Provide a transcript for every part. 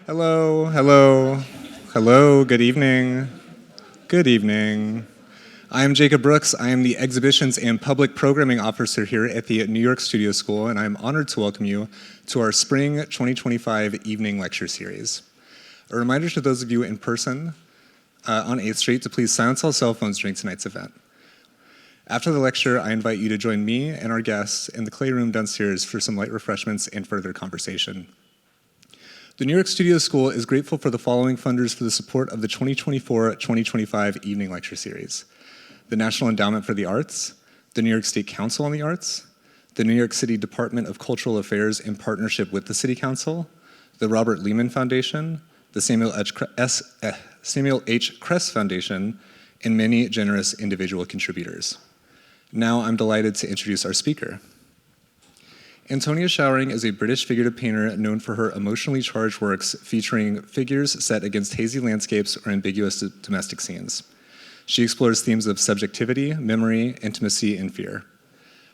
Hello, hello, hello, good evening. Good evening. I am Jacob Brooks. I am the Exhibitions and Public Programming Officer here at the New York Studio School, and I'm honored to welcome you to our Spring 2025 Evening Lecture Series. A reminder to those of you in person on 8th Street to please silence all cell phones during tonight's event. After the lecture, I invite you to join me and our guests in the clay room downstairs for some light refreshments and further conversation. The New York Studio School is grateful for the following funders for the support of the 2024-2025 Evening Lecture Series: the National Endowment for the Arts, the New York State Council on the Arts, the New York City Department of Cultural Affairs in partnership with the City Council, the Robert Lehman Foundation, the Samuel H. Kress Foundation, and many generous individual contributors. Now I'm delighted to introduce our speaker. Antonia Showering is a British figurative painter known for her emotionally charged works featuring figures set against hazy landscapes or ambiguous domestic scenes. She explores themes of subjectivity, memory, intimacy, and fear.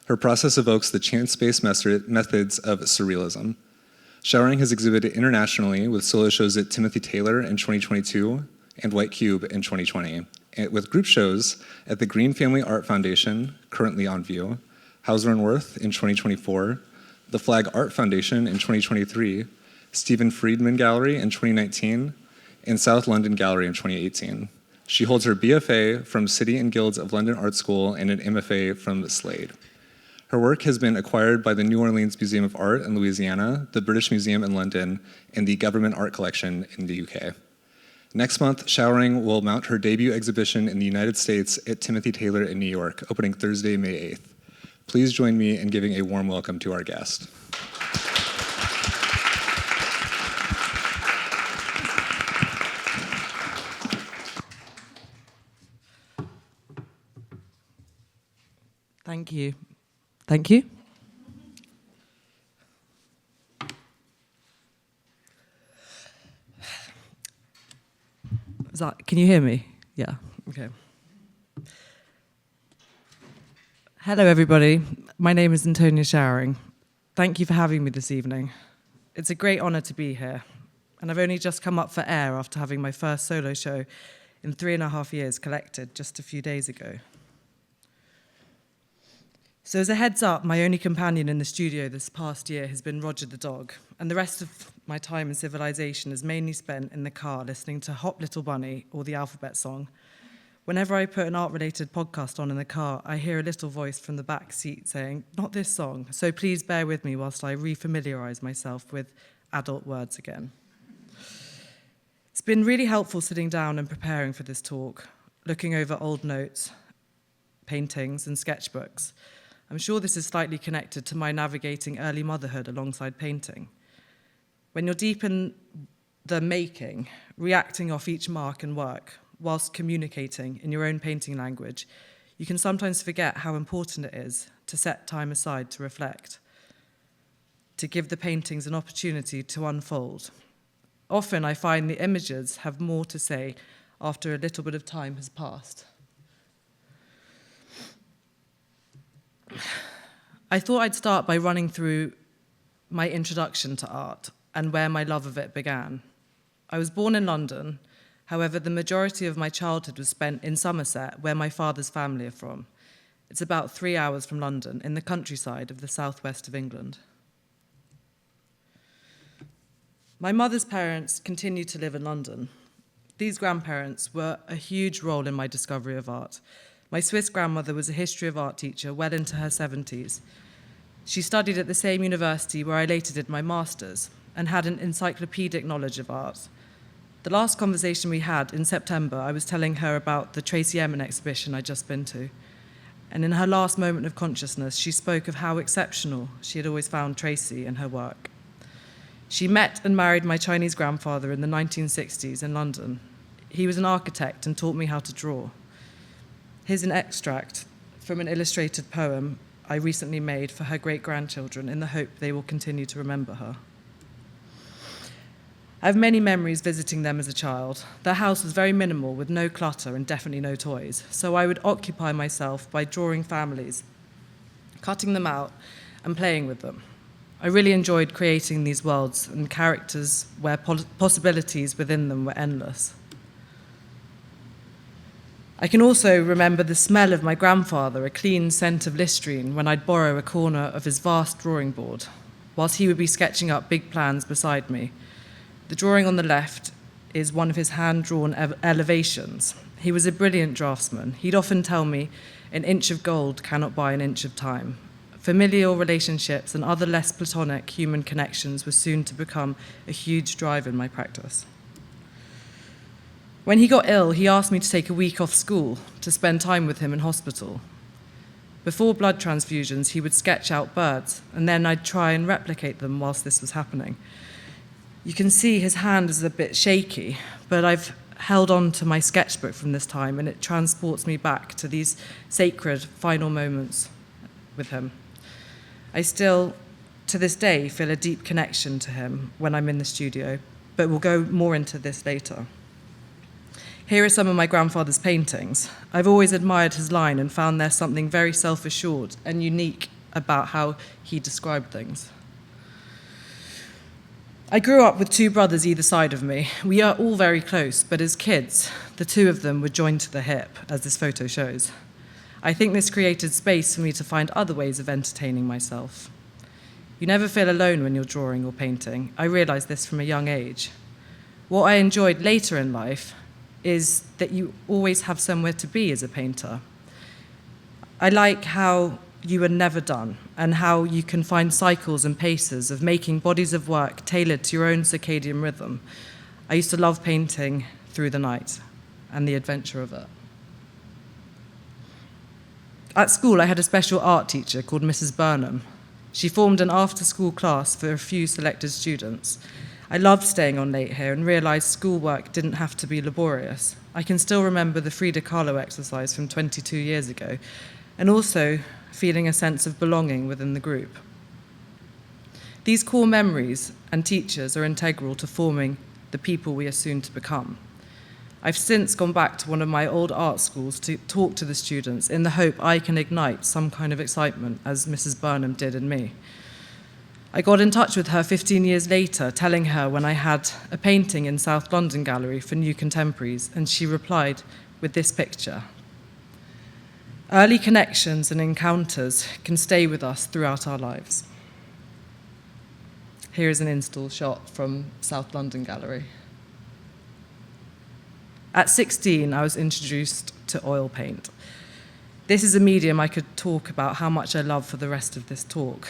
Her process evokes the chance-based methods of Surrealism. Showering has exhibited internationally with solo shows at Timothy Taylor in 2022 and White Cube in 2020, and with group shows at the Green Family Art Foundation, currently on view, Hauser Wirth in 2024, the Flag Art Foundation in 2023, Stephen Friedman Gallery in 2019, and South London Gallery in 2018. She holds her BFA from City and Guilds of London Art School and an MFA from Slade. Her work has been acquired by the New Orleans Museum of Art in Louisiana, the British Museum in London, and the Government Art Collection in the UK. Next month, Showering will mount her debut exhibition in the United States at Timothy Taylor in New York, opening Thursday, May 8th. Please join me in giving a warm welcome to our guest. Thank you. Thank you. Can you hear me? Yeah, okay. Hello, everybody. My name is Antonia Showering. Thank you for having me this evening. It's a great honor to be here, and I've only just come up for air after having my first solo show in 3.5 years collected just a few days ago. So as a heads up, my only companion in the studio this past year has been Roger the dog, and the rest of my time in civilization is mainly spent in the car listening to Hop Little Bunny or the alphabet song. Whenever I put an art-related podcast on in the car, I hear a little voice from the back seat saying, "Not this song," so please bear with me whilst I refamiliarize myself with adult words again. It's been really helpful sitting down and preparing for this talk, looking over old notes, paintings, and sketchbooks. I'm sure this is slightly connected to my navigating early motherhood alongside painting. When you're deep in the making, reacting off each mark and work, whilst communicating in your own painting language, you can sometimes forget how important it is to set time aside to reflect, to give the paintings an opportunity to unfold. Often I find the images have more to say after a little bit of time has passed. I thought I'd start by running through my introduction to art and where my love of it began. I was born in London. However, the majority of my childhood was spent in Somerset, where my father's family are from. It's about 3 hours from London, in the countryside of the southwest of England. My mother's parents continued to live in London. These grandparents were a huge role in my discovery of art. My Swiss grandmother was a history of art teacher well into her 70s. She studied at the same university where I later did my master's and had an encyclopedic knowledge of art. The last conversation we had in September, I was telling her about the Tracy Emin exhibition I'd just been to. And in her last moment of consciousness, she spoke of how exceptional she had always found Tracy and her work. She met and married my Chinese grandfather in the 1960s in London. He was an architect and taught me how to draw. Here's an extract from an illustrated poem I recently made for her great-grandchildren in the hope they will continue to remember her. I have many memories visiting them as a child. Their house was very minimal with no clutter and definitely no toys, so I would occupy myself by drawing families, cutting them out and playing with them. I really enjoyed creating these worlds and characters where possibilities within them were endless. I can also remember the smell of my grandfather, a clean scent of Listerine, when I'd borrow a corner of his vast drawing board, whilst he would be sketching up big plans beside me. The drawing on the left is one of his hand-drawn elevations. He was a brilliant draftsman. He'd often tell me, an inch of gold cannot buy an inch of time. Familial relationships and other less platonic human connections were soon to become a huge drive in my practice. When he got ill, he asked me to take a week off school to spend time with him in hospital. Before blood transfusions, he would sketch out birds, and then I'd try and replicate them whilst this was happening. You can see his hand is a bit shaky, but I've held on to my sketchbook from this time, and it transports me back to these sacred final moments with him. I still, to this day, feel a deep connection to him when I'm in the studio, but we'll go more into this later. Here are some of my grandfather's paintings. I've always admired his line and found there's something very self-assured and unique about how he described things. I grew up with two brothers either side of me. We are all very close, but as kids, the two of them were joined to the hip, as this photo shows. I think this created space for me to find other ways of entertaining myself. You never feel alone when you're drawing or painting. I realized this from a young age. What I enjoyed later in life is that you always have somewhere to be as a painter. I like how you are never done and how you can find cycles and paces of making bodies of work tailored to your own circadian rhythm. I used to love painting through the night and the adventure of it. At school, I had a special art teacher called Mrs. Burnham. She formed an after-school class for a few selected students. I loved staying on late here and realized schoolwork didn't have to be laborious. I can still remember the Frida Kahlo exercise from 22 years ago, and also feeling a sense of belonging within the group. These core memories and teachers are integral to forming the people we are soon to become. I've since gone back to one of my old art schools to talk to the students in the hope I can ignite some kind of excitement, as Mrs. Burnham did in me. I got in touch with her 15 years later, telling her when I had a painting in South London Gallery for New Contemporaries, and she replied with this picture. Early connections and encounters can stay with us throughout our lives. Here is an install shot from South London Gallery. At 16, I was introduced to oil paint. This is a medium I could talk about how much I love for the rest of this talk.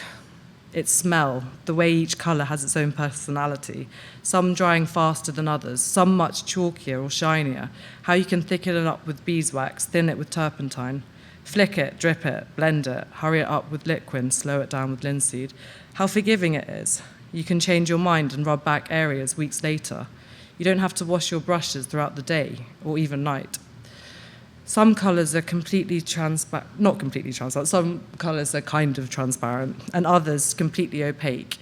Its smell, the way each colour has its own personality, some drying faster than others, some much chalkier or shinier, how you can thicken it up with beeswax, thin it with turpentine, flick it, drip it, blend it, hurry it up with liquid, slow it down with linseed, how forgiving it is. You can change your mind and rub back areas weeks later. You don't have to wash your brushes throughout the day or even night. Some colours are completely transparent, not completely transparent, some colours are kind of transparent, and others completely opaque.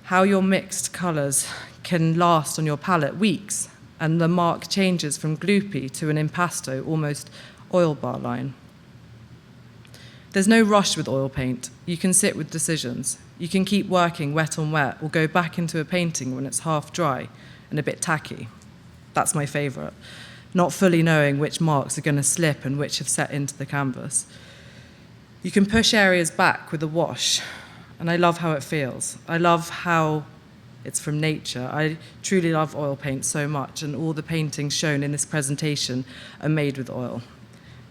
How your mixed colours can last on your palette weeks, and the mark changes from gloopy to an impasto, almost oil bar line. There's no rush with oil paint. You can sit with decisions. You can keep working wet on wet, or go back into a painting when it's half dry and a bit tacky. That's my favourite. Not fully knowing which marks are going to slip and which have set into the canvas. You can push areas back with a wash, and I love how it feels. I love how it's from nature. I truly love oil paint so much, and all the paintings shown in this presentation are made with oil.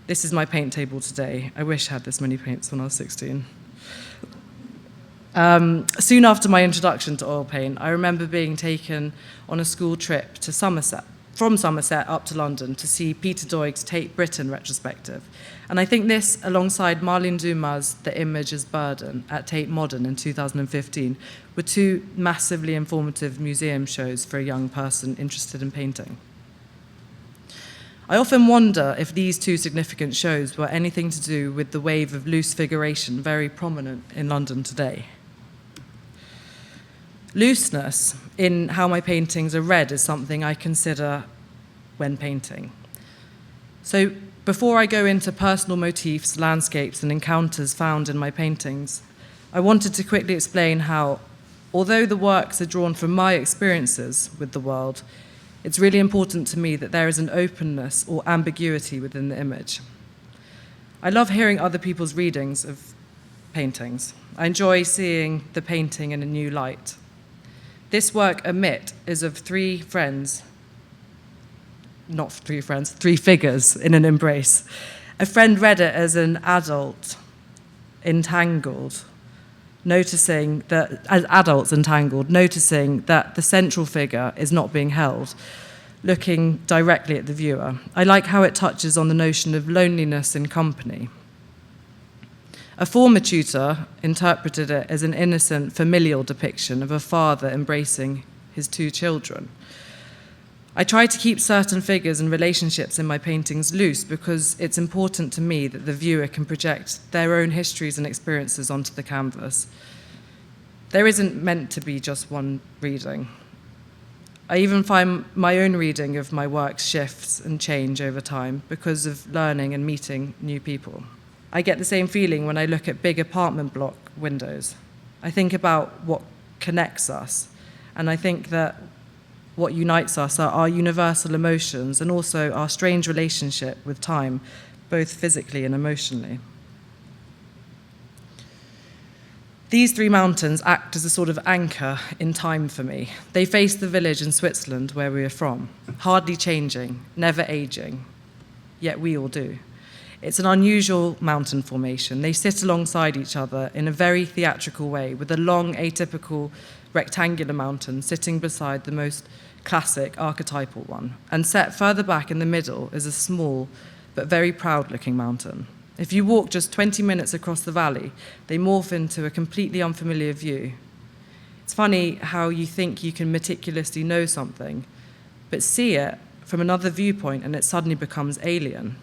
This is my paint table today. I wish I had this many paints when I was 16. Soon after my introduction to oil paint, I remember being taken on a school trip to Somerset, from Somerset up to London to see Peter Doig's Tate Britain retrospective. And I think this, alongside Marlene Dumas' The Image as Burden at Tate Modern in 2015, were two massively informative museum shows for a young person interested in painting. I often wonder if these two significant shows were anything to do with the wave of loose figuration very prominent in London today. Looseness in how my paintings are read is something I consider when painting. So before I go into personal motifs, landscapes, and encounters found in my paintings, I wanted to quickly explain how, although the works are drawn from my experiences with the world, it's really important to me that there is an openness or ambiguity within the image. I love hearing other people's readings of paintings. I enjoy seeing the painting in a new light. This work, Omit, is of three figures in an embrace. A friend read it as an adult entangled, noticing that the central figure is not being held, looking directly at the viewer. I like how it touches on the notion of loneliness in company. A former tutor interpreted it as an innocent familial depiction of a father embracing his two children. I try to keep certain figures and relationships in my paintings loose because it's important to me that the viewer can project their own histories and experiences onto the canvas. There isn't meant to be just one reading. I even find my own reading of my works shifts and change over time because of learning and meeting new people. I get the same feeling when I look at big apartment block windows. I think about what connects us, and I think that what unites us are our universal emotions and also our strange relationship with time, both physically and emotionally. These three mountains act as a sort of anchor in time for me. They face the village in Switzerland where we are from, hardly changing, never aging, yet we all do. It's an unusual mountain formation. They sit alongside each other in a very theatrical way, with a long, atypical, rectangular mountain sitting beside the most classic, archetypal one. And set further back in the middle is a small but very proud-looking mountain. If you walk just 20 minutes across the valley, they morph into a completely unfamiliar view. It's funny how you think you can meticulously know something, but see it from another viewpoint and it suddenly becomes alien.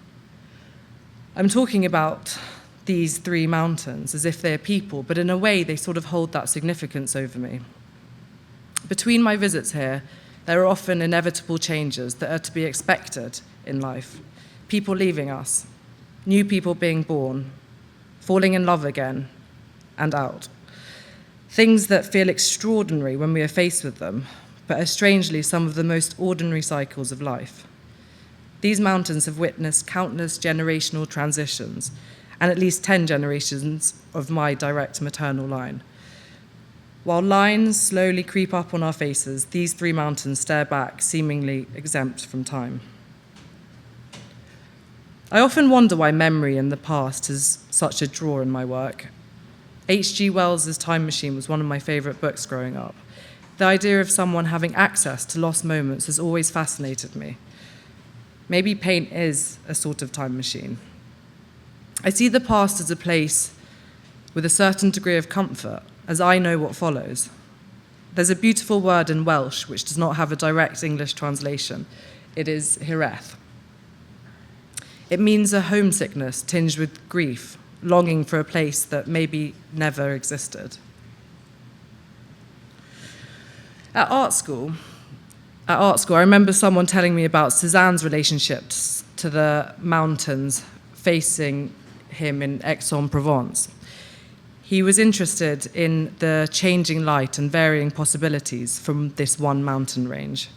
I'm talking about these three mountains as if they're people, but in a way they sort of hold that significance over me. Between my visits here, there are often inevitable changes that are to be expected in life. People leaving us, new people being born, falling in love again, and out. Things that feel extraordinary when we are faced with them, but are strangely some of the most ordinary cycles of life. These mountains have witnessed countless generational transitions and at least 10 generations of my direct maternal line. While lines slowly creep up on our faces, these three mountains stare back, seemingly exempt from time. I often wonder why memory in the past is such a draw in my work. H.G. Wells's Time Machine was one of my favorite books growing up. The idea of someone having access to lost moments has always fascinated me. Maybe paint is a sort of time machine. I see the past as a place with a certain degree of comfort, as I know what follows. There's a beautiful word in Welsh which does not have a direct English translation. It is hireth. It means a homesickness tinged with grief, longing for a place that maybe never existed. At art school, I remember someone telling me about Cézanne's relationship to the mountains facing him in Aix-en-Provence. He was interested in the changing light and varying possibilities from this one mountain range.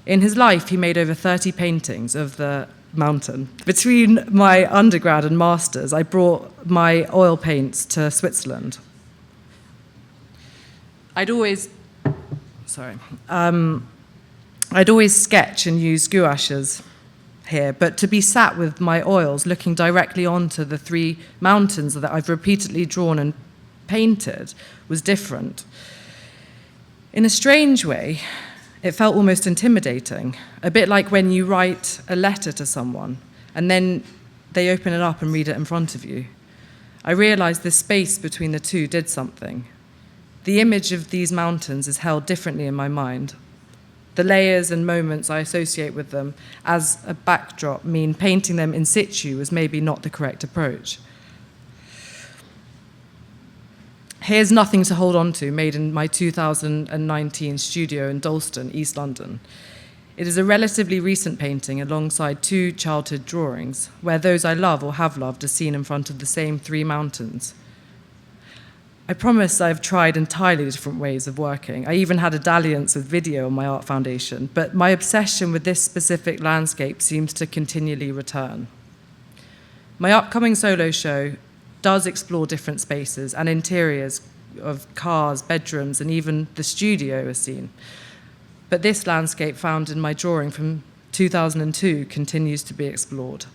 In his life, he made over 30 paintings of the mountain. Between my undergrad and master's, I brought my oil paints to Switzerland. I'd always sketch and use gouaches here, but to be sat with my oils looking directly onto the three mountains that I've repeatedly drawn and painted was different. In a strange way, it felt almost intimidating, a bit like when you write a letter to someone and then they open it up and read it in front of you. I realized the space between the two did something. The image of these mountains is held differently in my mind. The layers and moments I associate with them as a backdrop mean painting them in situ was maybe not the correct approach. Here's Nothing to Hold On To, made in my 2019 studio in Dalston, East London. It is a relatively recent painting alongside two childhood drawings, where those I love or have loved are seen in front of the same three mountains. I promise I've tried entirely different ways of working. I even had a dalliance with video on my art foundation, but my obsession with this specific landscape seems to continually return. My upcoming solo show does explore different spaces and interiors of cars, bedrooms, and even the studio as seen. But this landscape found in my drawing from 2002 continues to be explored.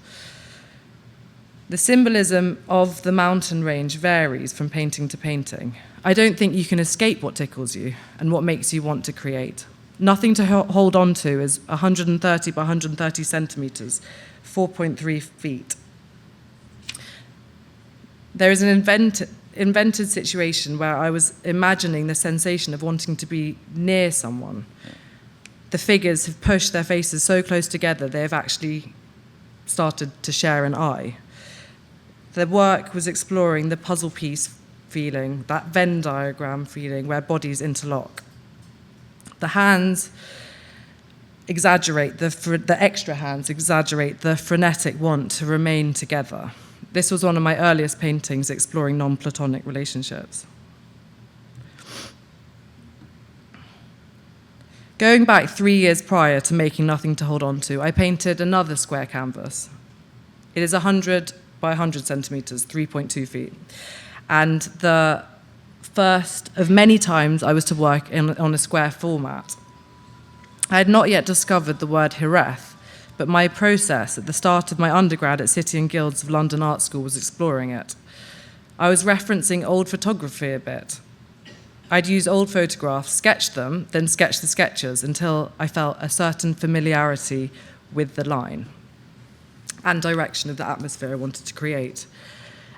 The symbolism of the mountain range varies from painting to painting. I don't think you can escape what tickles you and what makes you want to create. Nothing to hold on to is 130 by 130 centimeters, 4.3 feet. There is an invented situation where I was imagining the sensation of wanting to be near someone. The figures have pushed their faces so close together they have actually started to share an eye. The work was exploring the puzzle piece feeling, that Venn diagram feeling where bodies interlock. The hands exaggerate, the extra hands exaggerate the frenetic want to remain together. This was one of my earliest paintings exploring non-platonic relationships. Going back 3 years prior to making Nothing to Hold On To, I painted another square canvas. It is 100 by 100 centimeters, 3.2 feet. And the first of many times I was to work on a square format. I had not yet discovered the word hireth, but my process at the start of my undergrad at City and Guilds of London Art School was exploring it. I was referencing old photography a bit. I'd use old photographs, sketch them, then sketch the sketches until I felt a certain familiarity with the line and direction of the atmosphere I wanted to create.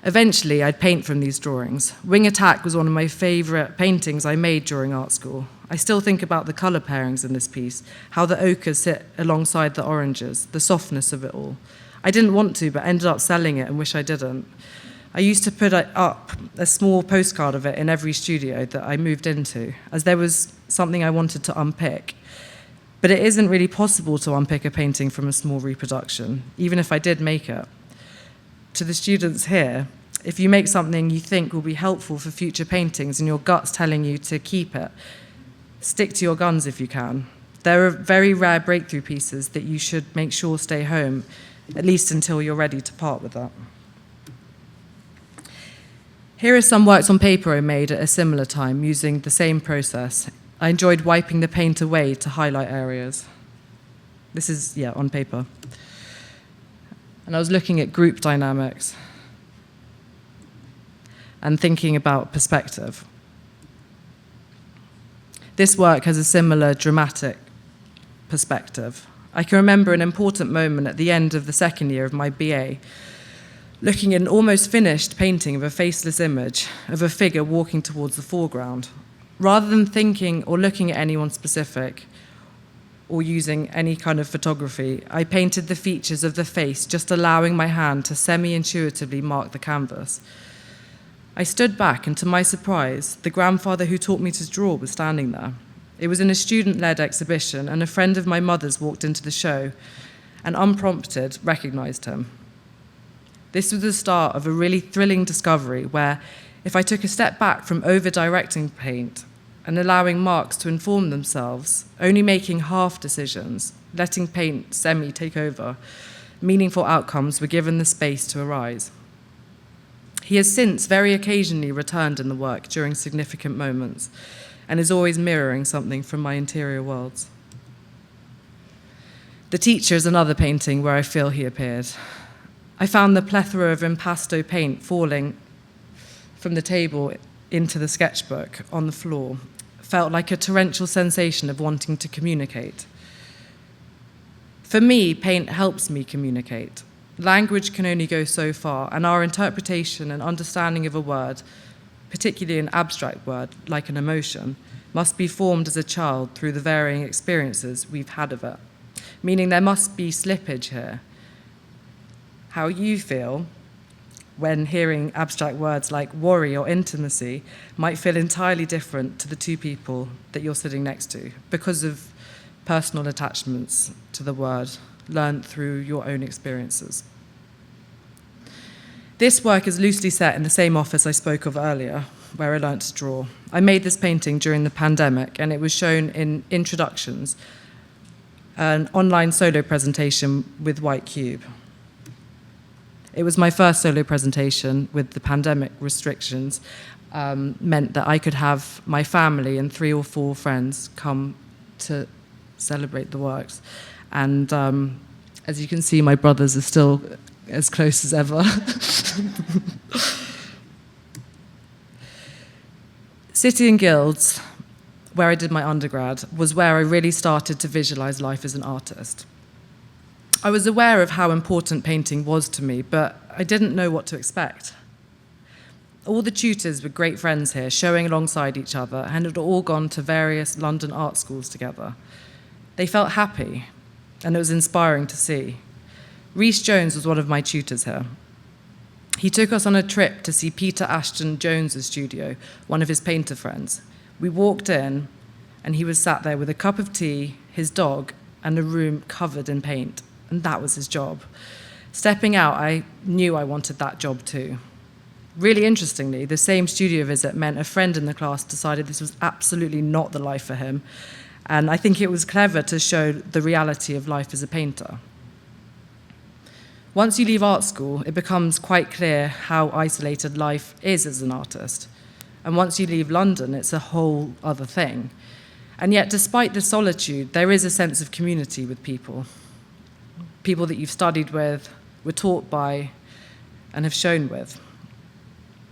Eventually, I'd paint from these drawings. Wing Attack was one of my favorite paintings I made during art school. I still think about the color pairings in this piece, how the ochres sit alongside the oranges, the softness of it all. I didn't want to, but ended up selling it and wish I didn't. I used to put up a small postcard of it in every studio that I moved into, as there was something I wanted to unpick. But it isn't really possible to unpick a painting from a small reproduction, even if I did make it. To the students here, if you make something you think will be helpful for future paintings and your gut's telling you to keep it, stick to your guns if you can. There are very rare breakthrough pieces that you should make sure stay home, at least until you're ready to part with that. Here are some works on paper I made at a similar time using the same process. I enjoyed wiping the paint away to highlight areas. This is, on paper. And I was looking at group dynamics and thinking about perspective. This work has a similar dramatic perspective. I can remember an important moment at the end of the second year of my BA, looking at an almost finished painting of a faceless image of a figure walking towards the foreground. Rather than thinking or looking at anyone specific or using any kind of photography, I painted the features of the face, just allowing my hand to semi-intuitively mark the canvas. I stood back, and to my surprise, the grandfather who taught me to draw was standing there. It was in a student-led exhibition, and a friend of my mother's walked into the show and, unprompted, recognized him. This was the start of a really thrilling discovery where, if I took a step back from over-directing paint and allowing marks to inform themselves, only making half decisions, letting paint semi-take over, meaningful outcomes were given the space to arise. He has since very occasionally returned in the work during significant moments and is always mirroring something from my interior worlds. The Teacher is another painting where I feel he appeared. I found the plethora of impasto paint falling from the table into the sketchbook on the floor felt like a torrential sensation of wanting to communicate. For me, paint helps me communicate. Language can only go so far, and our interpretation and understanding of a word, particularly an abstract word like an emotion, must be formed as a child through the varying experiences we've had of it, meaning there must be slippage here. How you feel when hearing abstract words like worry or intimacy might feel entirely different to the two people that you're sitting next to because of personal attachments to the word learned through your own experiences. This work is loosely set in the same office I spoke of earlier. where I learnt to draw. I made this painting during the pandemic, and it was shown in introductions, an online solo presentation with White Cube. It was my first solo presentation with the pandemic restrictions, meant that I could have my family and 3 or 4 friends come to celebrate the works. And as you can see, my brothers are still as close as ever. City and Guilds, where I did my undergrad, was where I really started to visualize life as an artist. I was aware of how important painting was to me, but I didn't know what to expect. All the tutors were great friends here, showing alongside each other, and had all gone to various London art schools together. They felt happy, and it was inspiring to see. Rhys Jones was one of my tutors here. He took us on a trip to see Peter Ashton Jones's studio, one of his painter friends. We walked in, and he was sat there with a cup of tea, his dog, and a room covered in paint, and that was his job. Stepping out, I knew I wanted that job too. Really interestingly, the same studio visit meant a friend in the class decided this was absolutely not the life for him, and I think it was clever to show the reality of life as a painter. Once you leave art school, it becomes quite clear how isolated life is as an artist. And once you leave London, it's a whole other thing. And yet, despite the solitude, there is a sense of community with people that you've studied with, were taught by, and have shown with.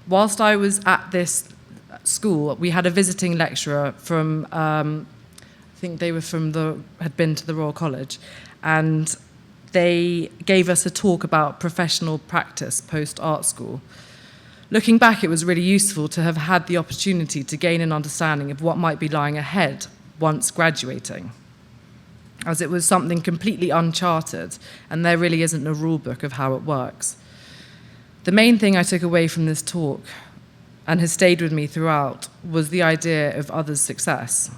Whilst I was at this school, we had a visiting lecturer from, I think they were had been to the Royal College, and they gave us a talk about professional practice post-art school. Looking back, it was really useful to have had the opportunity to gain an understanding of what might be lying ahead once graduating, as it was something completely uncharted, and there really isn't a rule book of how it works. The main thing I took away from this talk, and has stayed with me throughout, was the idea of others' success.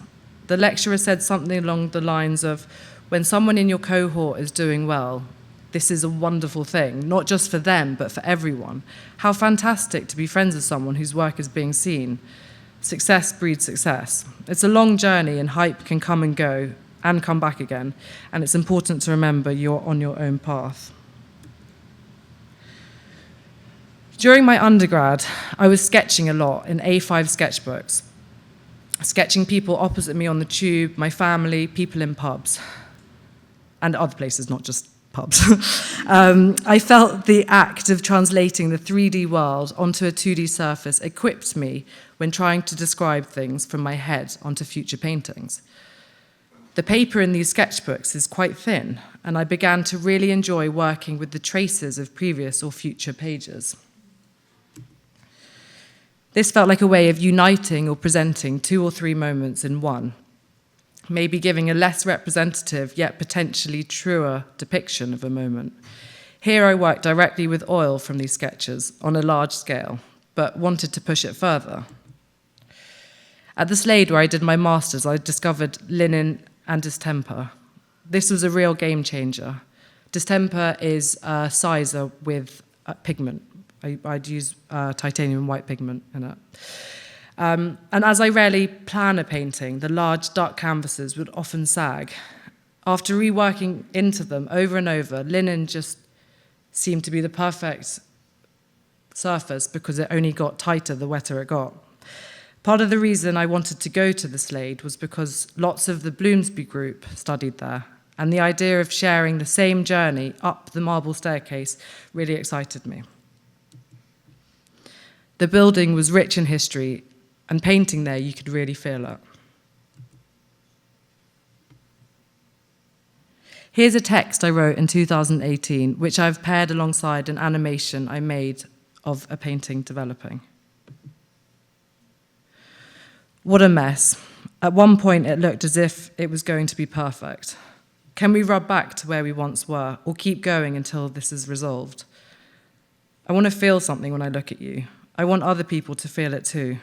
The lecturer said something along the lines of, when someone in your cohort is doing well, this is a wonderful thing, not just for them, but for everyone. How fantastic to be friends with someone whose work is being seen. Success breeds success. It's a long journey, and hype can come and go, and come back again, and it's important to remember you're on your own path. During my undergrad, I was sketching a lot in A5 sketchbooks, sketching people opposite me on the tube, my family, people in pubs, and other places, not just pubs. I felt the act of translating the 3D world onto a 2D surface equipped me when trying to describe things from my head onto future paintings. The paper in these sketchbooks is quite thin, and I began to really enjoy working with the traces of previous or future pages. This felt like a way of uniting or presenting 2 or 3 moments in one, maybe giving a less representative yet potentially truer depiction of a moment. Here I worked directly with oil from these sketches on a large scale, but wanted to push it further. At the Slade, where I did my master's, I discovered linen and distemper. This was a real game changer. Distemper is a sizer with pigment. I'd use titanium white pigment in it. And as I rarely plan a painting, the large dark canvases would often sag. After reworking into them over and over, linen just seemed to be the perfect surface because it only got tighter the wetter it got. Part of the reason I wanted to go to the Slade was because lots of the Bloomsbury group studied there, and the idea of sharing the same journey up the marble staircase really excited me. The building was rich in history, and painting there, you could really feel it. Here's a text I wrote in 2018, which I've paired alongside an animation I made of a painting developing. What a mess. At one point, it looked as if it was going to be perfect. Can we rub back to where we once were, or keep going until this is resolved? I want to feel something when I look at you. I want other people to feel it too.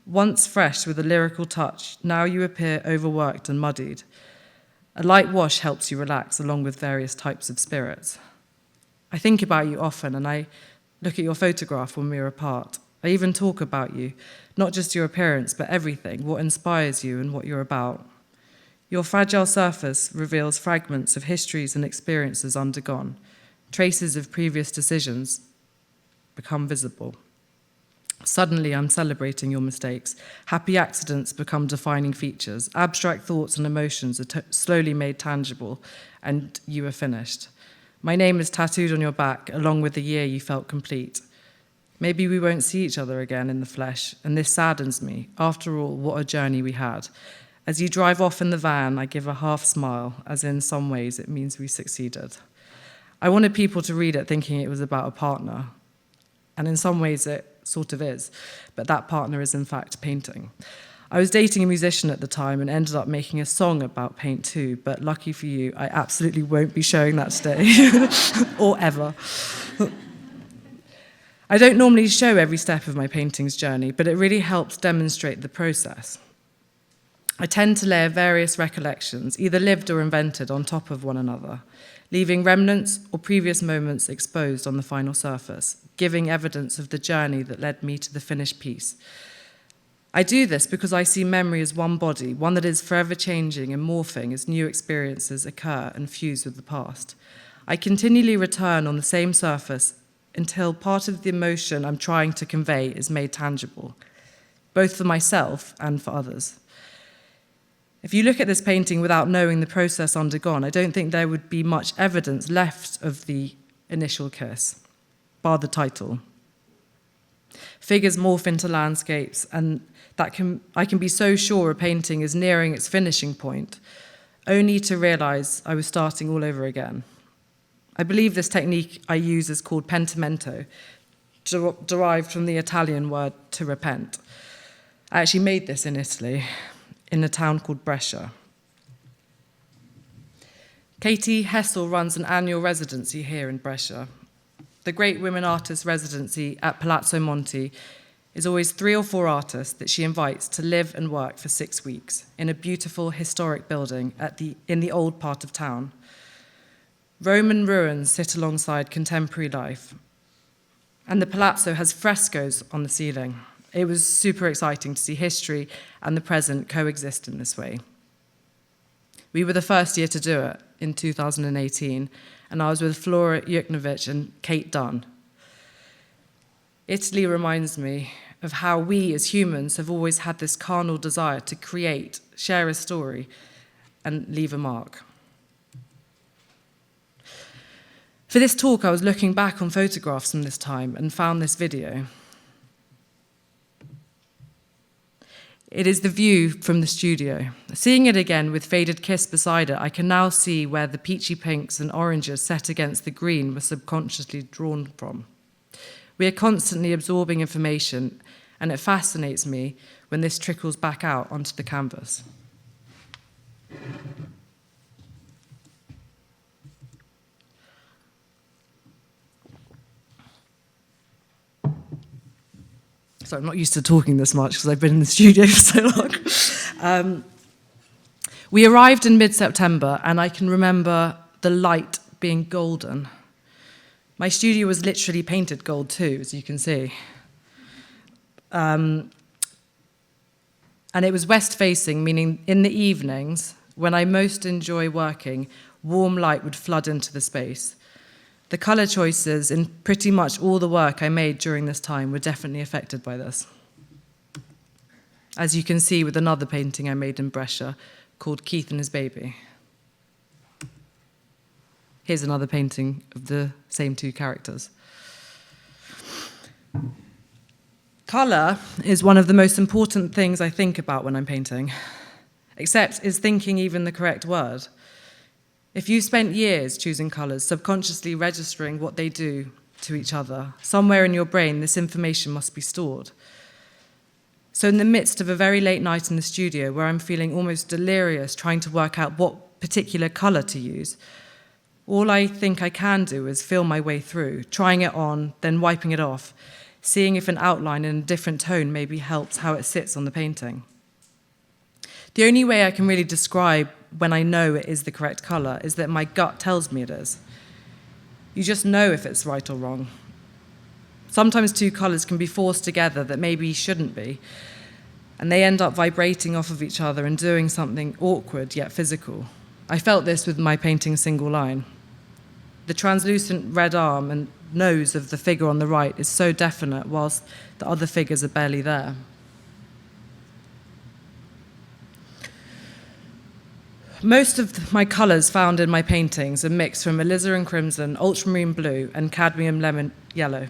Once fresh with a lyrical touch, now you appear overworked and muddied. A light wash helps you relax, along with various types of spirits. I think about you often, and I look at your photograph when we were apart, I even talk about you, not just your appearance, but everything, what inspires you and what you're about. Your fragile surface reveals fragments of histories and experiences undergone. Traces of previous decisions become visible. Suddenly, I'm celebrating your mistakes. Happy accidents become defining features. Abstract thoughts and emotions are slowly made tangible, and you are finished. My name is tattooed on your back, along with the year you felt complete. Maybe we won't see each other again in the flesh, and this saddens me. After all, what a journey we had. As you drive off in the van, I give a half smile, as in some ways it means we succeeded. I wanted people to read it thinking it was about a partner, and in some ways it sort of is, but that partner is in fact painting. I was dating a musician at the time and ended up making a song about paint too, but lucky for you, I absolutely won't be showing that today, or ever. I don't normally show every step of my painting's journey, but it really helps demonstrate the process. I tend to layer various recollections, either lived or invented, on top of one another, leaving remnants or previous moments exposed on the final surface, giving evidence of the journey that led me to the finished piece. I do this because I see memory as one body, one that is forever changing and morphing as new experiences occur and fuse with the past. I continually return on the same surface until part of the emotion I'm trying to convey is made tangible, both for myself and for others. If you look at this painting without knowing the process undergone, I don't think there would be much evidence left of the initial kiss, bar the title. Figures morph into landscapes, and I can be so sure a painting is nearing its finishing point, only to realize I was starting all over again. I believe this technique I use is called pentimento, derived from the Italian word to repent. I actually made this in Italy, in a town called Brescia. Katie Hessel runs an annual residency here in Brescia. The Great Women Artists Residency at Palazzo Monti is always 3 or 4 artists that she invites to live and work for 6 weeks in a beautiful historic building in the old part of town. Roman ruins sit alongside contemporary life, and the palazzo has frescoes on the ceiling. It was super exciting to see history and the present coexist in this way. We were the first year to do it in 2018, and I was with Flora Juknovic and Kate Dunn. Italy reminds me of how we as humans have always had this carnal desire to create, share a story, and leave a mark. For this talk, I was looking back on photographs from this time and found this video. It is the view from the studio. Seeing it again with Faded Kiss beside it, I can now see where the peachy pinks and oranges set against the green were subconsciously drawn from. We are constantly absorbing information, and it fascinates me when this trickles back out onto the canvas. So I'm not used to talking this much because I've been in the studio for so long. We arrived in mid-September, and I can remember the light being golden. My studio was literally painted gold too, as you can see. And it was west-facing, meaning in the evenings, when I most enjoy working, warm light would flood into the space. The color choices in pretty much all the work I made during this time were definitely affected by this. As you can see with another painting I made in Brescia called Keith and His Baby. Here's another painting of the same 2 characters. Color is one of the most important things I think about when I'm painting, except is thinking even the correct word? If you spent years choosing colors, subconsciously registering what they do to each other, somewhere in your brain this information must be stored. So in the midst of a very late night in the studio where I'm feeling almost delirious trying to work out what particular color to use, all I think I can do is feel my way through, trying it on, then wiping it off, seeing if an outline in a different tone maybe helps how it sits on the painting. The only way I can really describe when I know it is the correct color is that my gut tells me it is. You just know if it's right or wrong. Sometimes two colours can be forced together that maybe shouldn't be, and they end up vibrating off of each other and doing something awkward yet physical. I felt this with my painting Single Line. The translucent red arm and nose of the figure on the right is so definite, whilst the other figures are barely there. Most of my colours found in my paintings are mixed from alizarin crimson, ultramarine blue, and cadmium lemon yellow.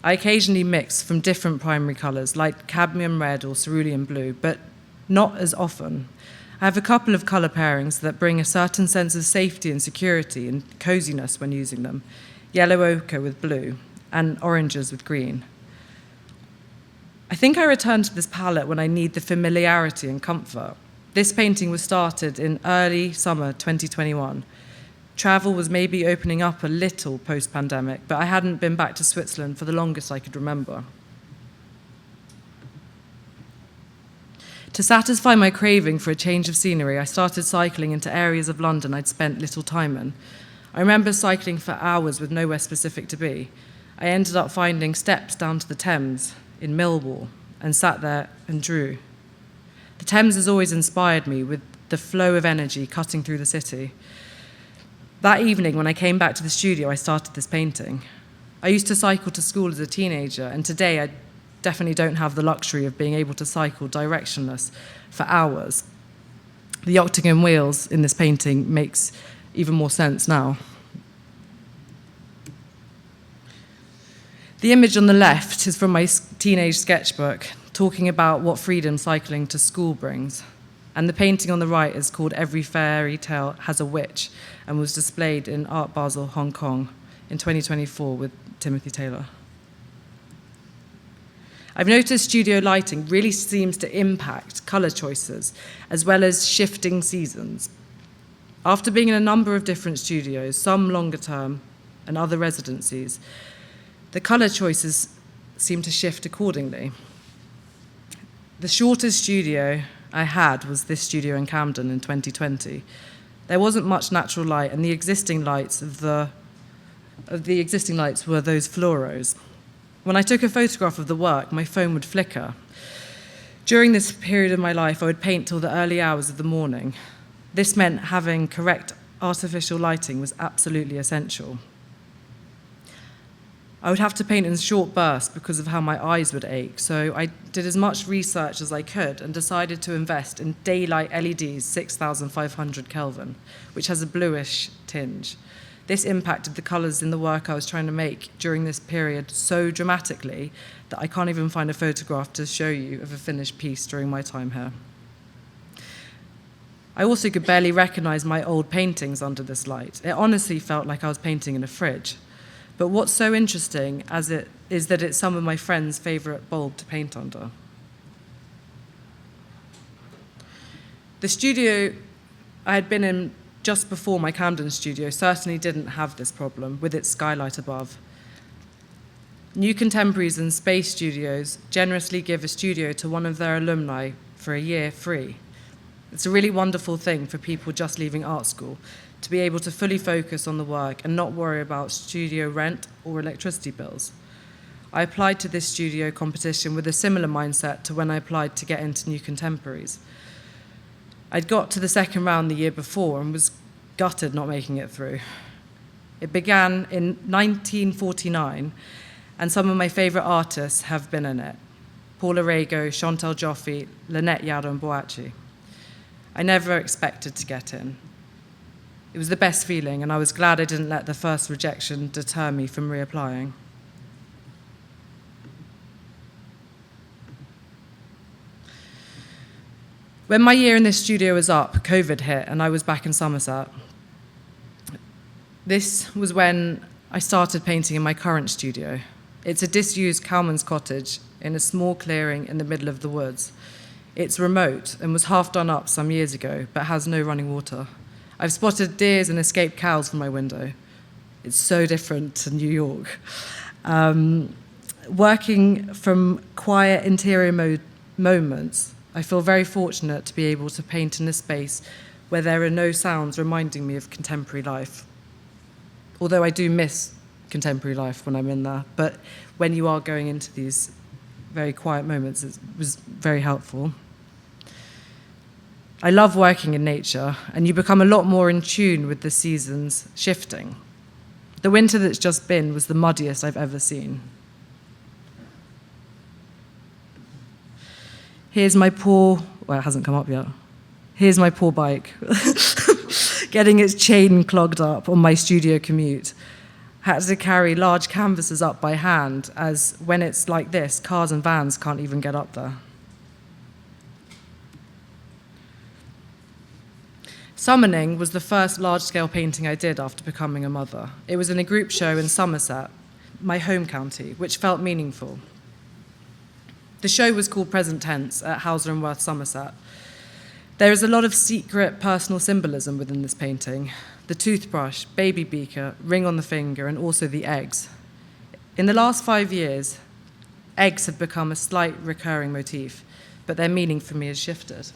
I occasionally mix from different primary colours, like cadmium red or cerulean blue, but not as often. I have a couple of colour pairings that bring a certain sense of safety and security and coziness when using them. Yellow ochre with blue, and oranges with green. I think I return to this palette when I need the familiarity and comfort. This painting was started in early summer 2021. Travel was maybe opening up a little post-pandemic, but I hadn't been back to Switzerland for the longest I could remember. To satisfy my craving for a change of scenery, I started cycling into areas of London I'd spent little time in. I remember cycling for hours with nowhere specific to be. I ended up finding steps down to the Thames in Millwall and sat there and drew. The Thames has always inspired me with the flow of energy cutting through the city. That evening, when I came back to the studio, I started this painting. I used to cycle to school as a teenager, and today I definitely don't have the luxury of being able to cycle directionless for hours. The octagon wheels in this painting makes even more sense now. The image on the left is from my teenage sketchbook, talking about what freedom cycling to school brings. And the painting on the right is called Every Fairy Tale Has a Witch and was displayed in Art Basel, Hong Kong in 2024 with Timothy Taylor. I've noticed studio lighting really seems to impact colour choices as well as shifting seasons. After being in a number of different studios, some longer term and other residencies, the colour choices seem to shift accordingly. The shortest studio I had was this studio in Camden in 2020. There wasn't much natural light, and the existing lights were those fluoros. When I took a photograph of the work, my phone would flicker. During this period of my life, I would paint till the early hours of the morning. This meant having correct artificial lighting was absolutely essential. I would have to paint in short bursts because of how my eyes would ache, so I did as much research as I could and decided to invest in daylight LEDs 6500 Kelvin, which has a bluish tinge. This impacted the colours in the work I was trying to make during this period so dramatically that I can't even find a photograph to show you of a finished piece during my time here. I also could barely recognise my old paintings under this light. It honestly felt like I was painting in a fridge. But what's so interesting is that it's some of my friends' favourite bulb to paint under. The studio I had been in just before my Camden studio certainly didn't have this problem with its skylight above. New Contemporaries and Space Studios generously give a studio to one of their alumni for a year free. It's a really wonderful thing for people just leaving art school to be able to fully focus on the work and not worry about studio rent or electricity bills. I applied to this studio competition with a similar mindset to when I applied to get into New Contemporaries. I'd got to the second round the year before and was gutted not making it through. It began in 1949, and some of my favourite artists have been in it. Paula Rego, Chantal Joffe, Lynette Yaddo and Boachi. I never expected to get in. It was the best feeling, and I was glad I didn't let the first rejection deter me from reapplying. When my year in this studio was up, COVID hit, and I was back in Somerset. This was when I started painting in my current studio. It's a disused cowman's cottage in a small clearing in the middle of the woods. It's remote and was half done up some years ago, but has no running water. I've spotted deers and escaped cows from my window. It's so different to New York. Working from quiet interior moments, I feel very fortunate to be able to paint in a space where there are no sounds reminding me of contemporary life. Although I do miss contemporary life when I'm in there. But when you are going into these very quiet moments, it was very helpful. I love working in nature, and you become a lot more in tune with the seasons shifting. The winter that's just been was the muddiest I've ever seen. Here's my poor, well, it hasn't come up yet. Here's my poor bike, getting its chain clogged up on my studio commute. Had to carry large canvases up by hand, as when it's like this, cars and vans can't even get up there. Summoning was the first large-scale painting I did after becoming a mother. It was in a group show in Somerset, my home county, which felt meaningful. The show was called Present Tense at Hauser Wirth, Somerset. There is a lot of secret personal symbolism within this painting. The toothbrush, baby beaker, ring on the finger, and also the eggs. In the last 5 years, eggs have become a slight recurring motif, but their meaning for me has shifted.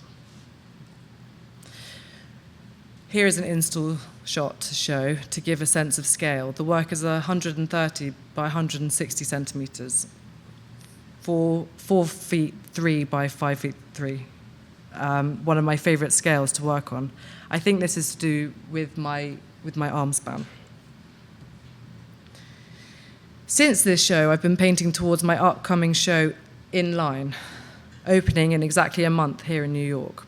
Here is an install shot to show, to give a sense of scale. The work is 130 by 160 centimeters, 4 feet 3 by 5 feet 3. One of my favorite scales to work on. I think this is to do with my arm span. Since this show, I've been painting towards my upcoming show In Line, opening in exactly a month here in New York,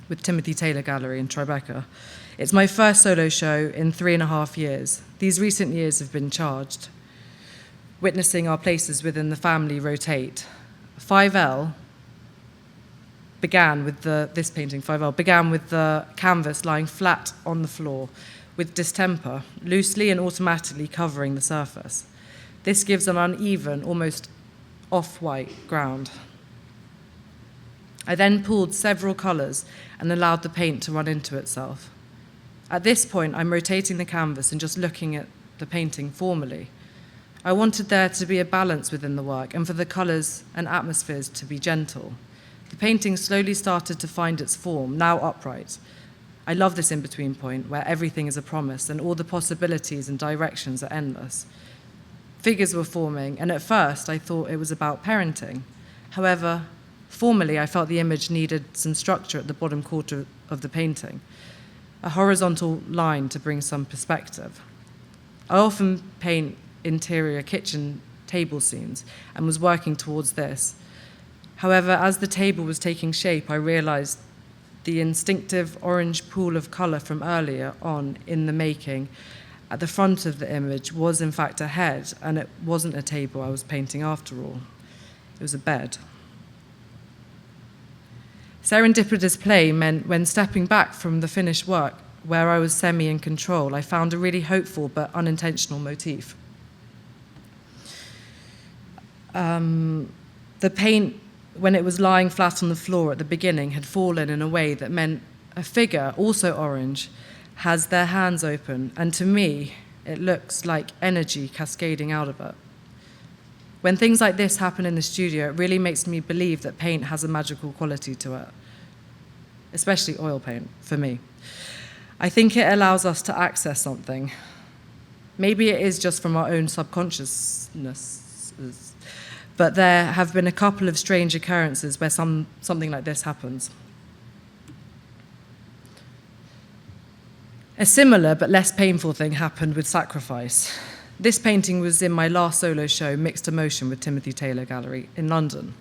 with Timothy Taylor Gallery in Tribeca. It's my first solo show in 3.5 years. These recent years have been charged, witnessing our places within the family rotate. 5L began with this painting, 5L, began with the canvas lying flat on the floor, with distemper, loosely and automatically covering the surface. This gives an uneven, almost off-white ground. I then pulled several colors and allowed the paint to run into itself. At this point, I'm rotating the canvas and just looking at the painting formally. I wanted there to be a balance within the work and for the colors and atmospheres to be gentle. The painting slowly started to find its form, now upright. I love this in-between point where everything is a promise and all the possibilities and directions are endless. Figures were forming, and at first I thought it was about parenting. However, formally, I felt the image needed some structure at the bottom quarter of the painting, a horizontal line to bring some perspective. I often paint interior kitchen table scenes and was working towards this. However, as the table was taking shape, I realized the instinctive orange pool of color from earlier on in the making at the front of the image was in fact a head, and it wasn't a table I was painting after all. It was a bed. Serendipitous play meant when stepping back from the finished work, where I was semi in control, I found a really hopeful but unintentional motif. The paint, when it was lying flat on the floor at the beginning, had fallen in a way that meant a figure, also orange, has their hands open, and to me, it looks like energy cascading out of it. When things like this happen in the studio, it really makes me believe that paint has a magical quality to it, especially oil paint, for me. I think it allows us to access something. Maybe it is just from our own subconsciousness, but there have been a couple of strange occurrences where something like this happens. A similar but less painful thing happened with Sacrifice. This painting was in my last solo show, Mixed Emotion, with Timothy Taylor Gallery in London.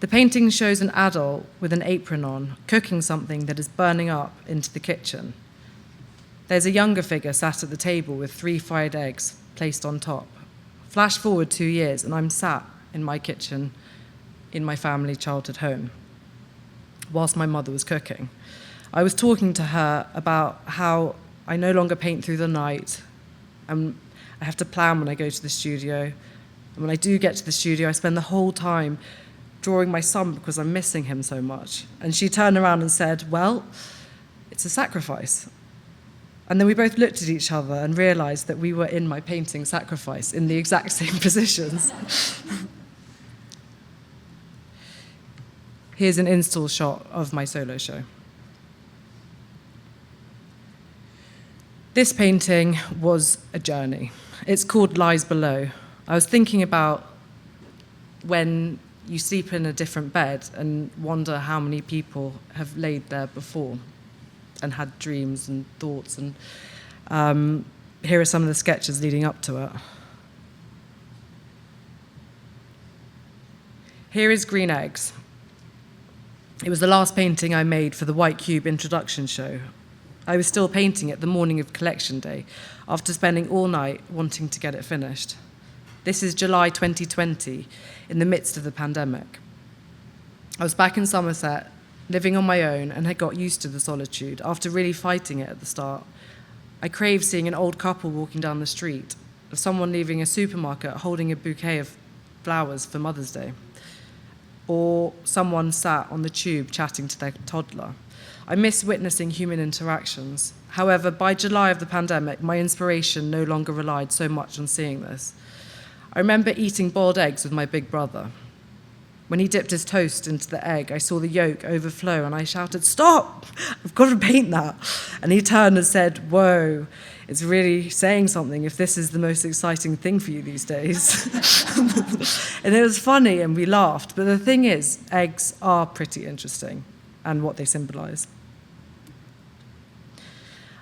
The painting shows an adult with an apron on, cooking something that is burning up into the kitchen. There's a younger figure sat at the table with 3 fried eggs placed on top. Flash forward 2 years, and I'm sat in my kitchen in my family childhood home whilst my mother was cooking. I was talking to her about how I no longer paint through the night, and I have to plan when I go to the studio. And when I do get to the studio, I spend the whole time drawing my son because I'm missing him so much. And she turned around and said, well, it's a sacrifice. And then we both looked at each other and realized that we were in my painting Sacrifice in the exact same positions. Here's an install shot of my solo show. This painting was a journey. It's called Lies Below. I was thinking about when you sleep in a different bed and wonder how many people have laid there before and had dreams and thoughts. And here are some of the sketches leading up to it. Here is Green Eggs. It was the last painting I made for the White Cube introduction show. I was still painting it the morning of collection day, after spending all night wanting to get it finished. This is July 2020, in the midst of the pandemic. I was back in Somerset, living on my own, and had got used to the solitude after really fighting it at the start. I craved seeing an old couple walking down the street, of someone leaving a supermarket holding a bouquet of flowers for Mother's Day, or someone sat on the tube chatting to their toddler. I miss witnessing human interactions. However, by July of the pandemic, my inspiration no longer relied so much on seeing this. I remember eating boiled eggs with my big brother. When he dipped his toast into the egg, I saw the yolk overflow and I shouted, "Stop! I've got to paint that." And he turned and said, "Whoa, it's really saying something if this is the most exciting thing for you these days." And it was funny and we laughed. But the thing is, eggs are pretty interesting and what they symbolize.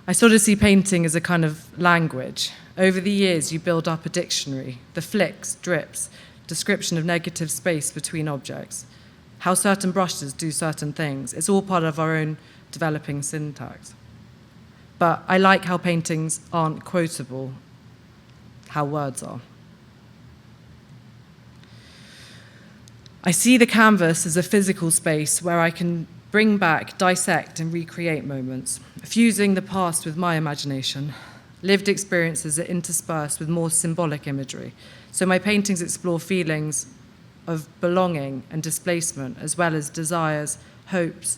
I sort of see painting as a kind of language. Over the years, you build up a dictionary, the flicks, drips, description of negative space between objects, how certain brushes do certain things. It's all part of our own developing syntax. But I like how paintings aren't quotable, how words are. I see the canvas as a physical space where I can bring back, dissect, and recreate moments, fusing the past with my imagination. Lived experiences are interspersed with more symbolic imagery. So my paintings explore feelings of belonging and displacement, as well as desires, hopes,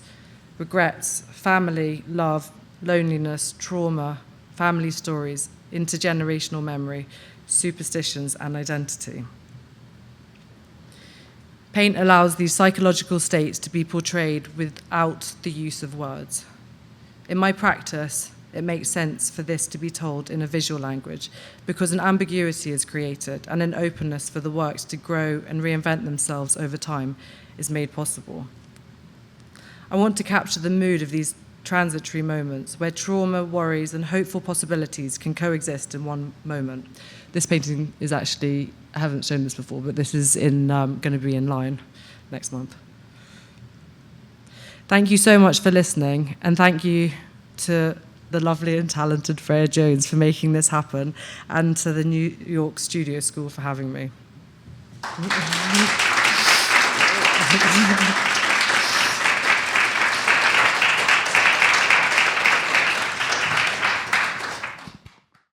regrets, family, love, loneliness, trauma, family stories, intergenerational memory, superstitions, and identity. Paint allows these psychological states to be portrayed without the use of words. In my practice, it makes sense for this to be told in a visual language because an ambiguity is created and an openness for the works to grow and reinvent themselves over time is made possible. I want to capture the mood of these transitory moments where trauma, worries, and hopeful possibilities can coexist in one moment. This painting is actually, I haven't shown this before, but this is going to be in line next month. Thank you so much for listening, and thank you to the lovely and talented Freya Jones for making this happen, and to the New York Studio School for having me.